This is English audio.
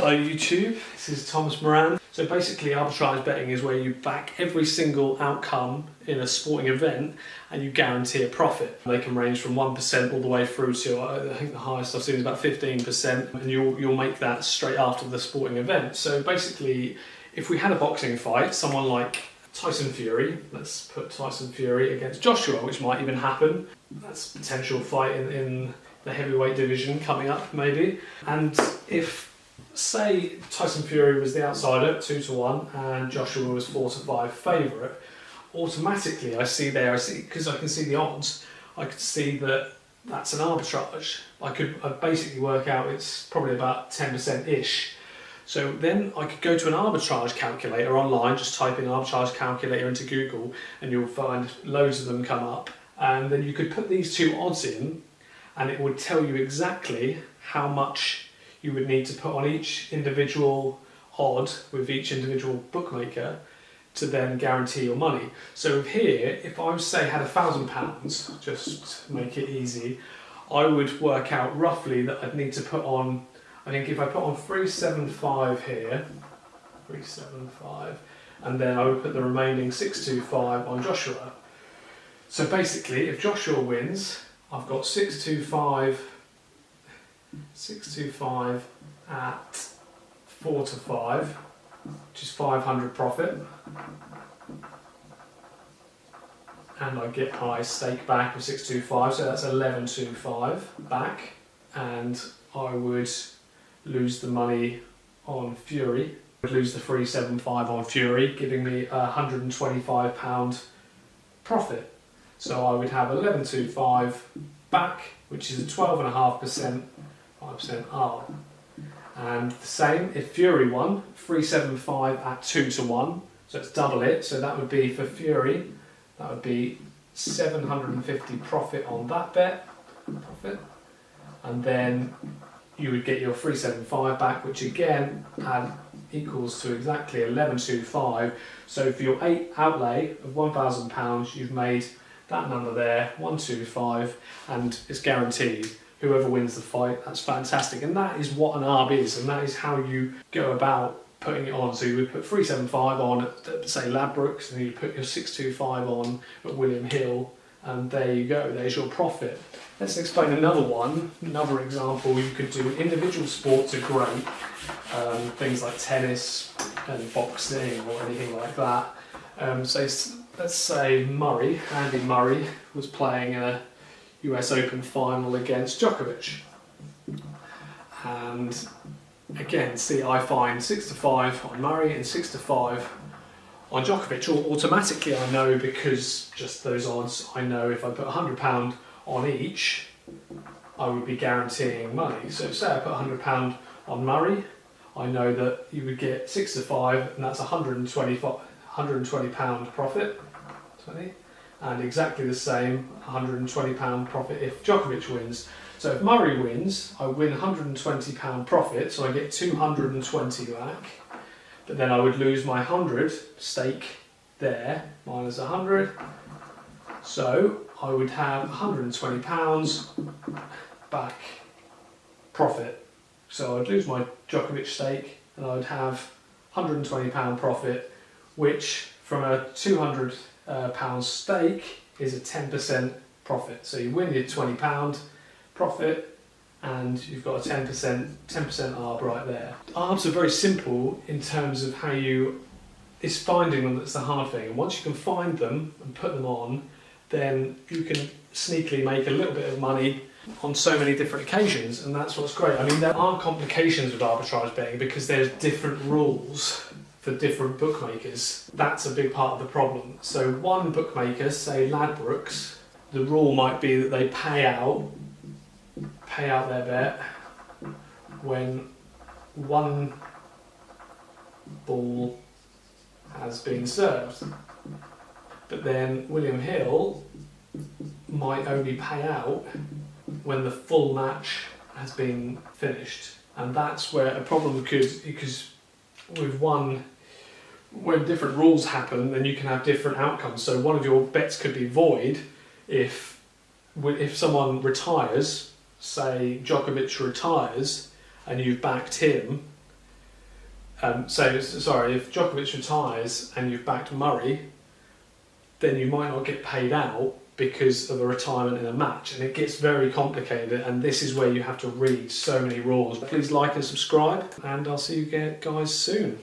Hello YouTube, this is Thomas Moran. So basically arbitrage betting is where you back every single outcome in a sporting event and you guarantee a profit. They can range from 1% all the way through to, I think the highest I've seen is about 15%, and you'll make that straight after the sporting event. So basically, if we had a boxing fight, someone like Tyson Fury, let's put Tyson Fury against Joshua, which might even happen. That's a potential fight in the heavyweight division coming up maybe. And if, say, Tyson Fury was the outsider, 2-1, and Joshua was 4-5 favourite, automatically because I can see the odds, I could see that that's an arbitrage. I'd basically work out it's probably about 10%-ish. So then I could go to an arbitrage calculator online, just type in arbitrage calculator into Google, and you'll find loads of them come up. And then you could put these two odds in, and it would tell you exactly how much you would need to put on each individual odd with each individual bookmaker to then guarantee your money. So here, if I say had £1,000, just to make it easy, I would work out roughly that I'd need to put on, I think if I put on 375 here, 375, and then I would put the remaining 625 on Joshua. So basically, if Joshua wins, I've got 625 at 4-5, which is 500 profit, and I get my stake back of 625, so that's 1125 back, and I would lose the money on Fury. I would lose the 375 on Fury, giving me £125 profit. So I would have 1125 back, which is a 12.5%, 5% arb. And the same, if Fury won, 375 at 2-1, so it's double it, so that would be for Fury, that would be 750 profit on that bet, and then you would get your 375 back, which again equals to exactly 1125. So for your outlay of £1,000, you've made that number there, 125, and it's guaranteed. Whoever wins the fight, that's fantastic. And that is what an arb is, and that is how you go about putting it on. So you would put 375 on at, say, Ladbrokes, and you put your 625 on at William Hill, and there you go, there's your profit. Let's explain another example. You could do individual sports are great, things like tennis and boxing or anything like that. Let's say Andy Murray was playing a US Open final against Djokovic. And again, see, I find 6-5 on Murray and 6-5 on Djokovic. Automatically I know, because just those odds, I know if I put £100 on each, I would be guaranteeing money. So say I put £100 on Murray, I know that you would get 6-5, and that's £120 profit. And exactly the same, £120 profit if Djokovic wins. So if Murray wins, I win £120 profit, so I get 220 back. But then I would lose my 100 stake there, minus 100. So I would have £120 back profit. So I'd lose my Djokovic stake, and I would have £120 profit, which from a £200 stake is a 10% profit. So you win your £20 profit, and you've got a 10% arb right there. Arbs are very simple in terms of how it's finding them that's the hard thing. And once you can find them and put them on, then you can sneakily make a little bit of money on so many different occasions, and that's what's great. I mean, there are complications with arbitrage betting because there's different rules for different bookmakers. That's a big part of the problem. So one bookmaker, say Ladbrokes, the rule might be that they pay out their bet when one ball has been served. But then William Hill might only pay out when the full match has been finished. And that's where a problem could, because when different rules happen, then you can have different outcomes. So one of your bets could be void if someone retires, say Djokovic retires, and you've backed him, Sorry, if Djokovic retires and you've backed Murray, then you might not get paid out because of a retirement in a match, and it gets very complicated, and this is where you have to read so many rules. Please like and subscribe, and I'll see you guys soon.